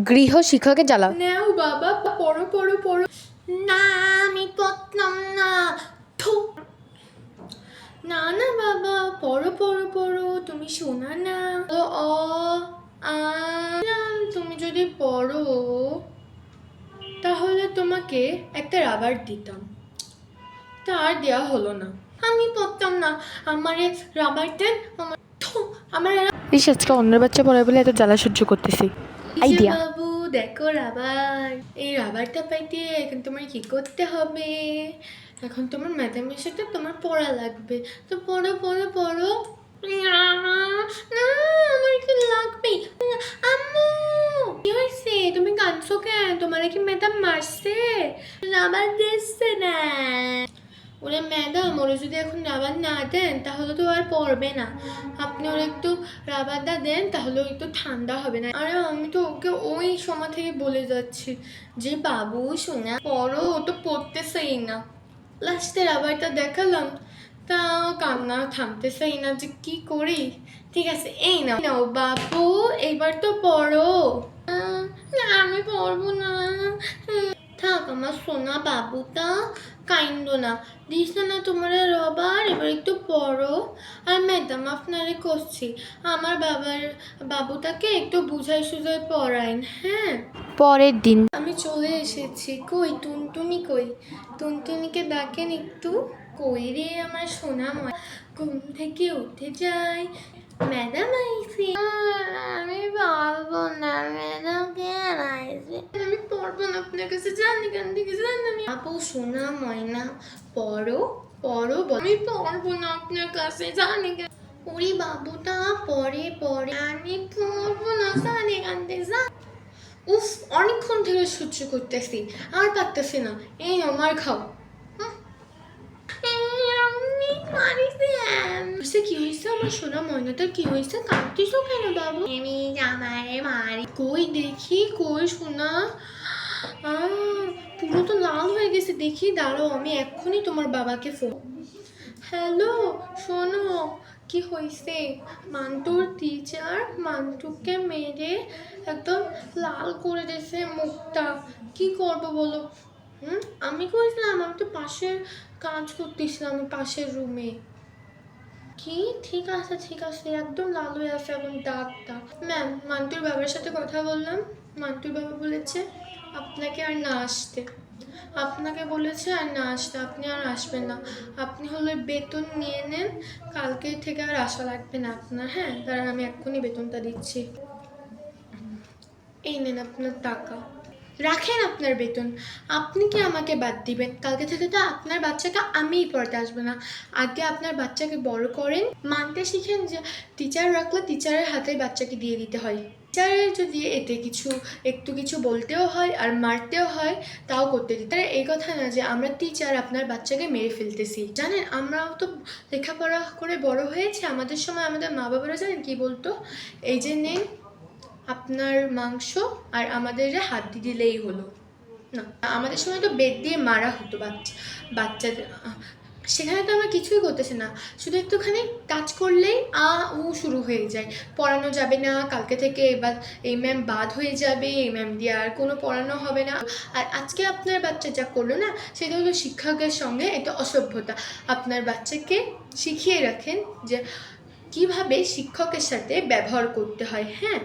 গৃহ শিক্ষাকে জ্বালা। নাও বাবা পড়ো পড়ো পড়ো। না আমি পড়তাম না। না না বাবা পড়ো পড়ো পড়ো, তুমি শোনা না। অ আ তুমি যদি পড়ো তাহলে তোমাকে একটা রাবার দিতাম, তা আর দেওয়া হলো না। আমি পড়তাম না, আমার রাবার দেন। আমার আজকে অন্যের বাচ্চা পড়ায় বলে এত জ্বালা সহ্য করতেছি। আইডিয়া। বাবু দেখো রাবার, এই রাবারটা পাইতে এখন তোমার কি করতে হবে? এখন তোমার ম্যাডামের সাথে তোমার পড়া লাগবে, তো পড়ো পড়ো পড়ো। না আমার কি লাগবে? আম্মু কি হয়েছে? তুমি কাঁদছো কেন? তোমার কি ম্যাডাম মারছে? রাবার দিচ্ছে না। ওরে ম্যাডাম, ওরা যদি এখন রাবার না দেন তাহলে তো আর পড়বে না। আপনি ওরা একটু রাবারটা দেন, তাহলে একটু ঠান্ডা হবে না। আরে আমি তো ওকে ওই সময় থেকে বলে যাচ্ছি যে বাবু শোনা পড়ো, ও তো পড়তেছেই না। লাস্টে রাবারটা দেখালাম, তাও কান্না থামতেছেই না, যে কি করি। ঠিক আছে এই নাও নাও বাবু, এইবার তো পড়ো। না আমি পড়বো না। থাক আমার সোনা বাবুটা, কাইন্দ না। দিস না তোমার রবার, এবার একটু পড়ো। আর ম্যাডাম আপনারে করছি, আমার বাবুটাকে একটু বুঝাই সুঝাই পড়াইন, হ্যাঁ। পরের দিন। আমি চলে এসেছি। কই টুনটুনি কই? টুনটুনিকে ডাকেন একটু। কই রে আমার সোনা মা? ঘুম থেকে উঠে যাই, ম্যাডাম আইসি। আমি পারবো না ম্যাডাম, কেন আইসি? আমি পড়বো না আপনার কাছে, জানি কেন থেকে জানি আমি। আপু সোনা ময়না পড়ো পড়ো, আমি পড়বো না আপনার কাছে, জানি কেন। ওরে বাবুটা পড়ে পড়ে, আমি পড়বো না, জানি কেন থেকে। উফ অনেকক্ষণ থেকে সহ্য করতেছি, আর পারতেছি না। এই আমার খাও। কি হয়েছে আমার সোনা ময়নাটার? কি হয়েছে? কাঁদতেছো কেন বাবু? আমি জামাইরে মারি। কই দেখি, কই সোনা? পুরো তো লাল হয়ে গেছে। দেখি দাঁড়াও, আমি এক্ষুনি তোমার বাবাকে ফোন। হ্যালো শোনো, কি হয়েছে? মান্টুর টিচার মান্টুকে মেরে একদম লাল করে দিয়েছে মুখটা। কি করবো বলো? আমি করেছিলাম, আমি তো পাশের কাজ করতেছিলাম পাশের রুমে। কি? ঠিক আছে ঠিক আছে, একদম লাল হয়ে আছে এখন দাগটা। ম্যাম মান্টুর বাবার সাথে কথা বললাম, মান্টুর বাবা বলেছে আপনাকে আর না আসতে। আপনাকে বলেছে আর না আসতে, আপনি আর আসবেন না। আপনি হলে বেতন নিয়ে নেন, কালকে থেকে আর আসা লাগবে না আপনার। হ্যাঁ কারণ আমি এক্ষুনি বেতনটা দিচ্ছি। এই নেন আপনার টাকা, রাখেন আপনার বেতন। আপনি কি আমাকে বাদ দিবেন? কালকে থেকে তো আপনার বাচ্চাকে আমিই পড়াতে আসবো না। আগে আপনার বাচ্চাকে বড় করেন, মানতে শিখেন যে টিচার রাখলে টিচারের হাতে বাচ্চাকে দিয়ে দিতে হয়। টিচারের যদি এতে একটু কিছু বলতেও হয় আর মারতেও হয়, তাও করতে দিতে। এই কথা না যে আমরা টিচার আপনার বাচ্চাকে মেরে ফেলতেছি। জানেন আমরাও তো লেখাপড়া করে বড় হয়েছে, আমাদের সময় আমাদের মা বাবারা জানেন কি বলতো? এই যে নেন আপনার মাংস, আর আমাদের হাত দিয়ে দিলেই হলো। না আমাদের সময় তো বেদ দিয়ে মারা হতো বাচ্চাদের। সেখানে তো আমরা কিছুই করতেছি না, শুধু একটুখানি কাজ করলেই উ শুরু হয়ে যায়। পড়ানো যাবে না, কালকে থেকে এবার এই ম্যাম বাদ হয়ে যাবে, এই ম্যাম দিয়ে আর কোনো পড়ানো হবে না। আর আজকে আপনার বাচ্চা যা করলো না, সেটা হলো শিক্ষকের সঙ্গে একটা অসভ্যতা। আপনার বাচ্চাকে শিখিয়ে রাখেন যে কিভাবে শিক্ষকের সাথে ব্যবহার করতে হয়, হ্যাঁ।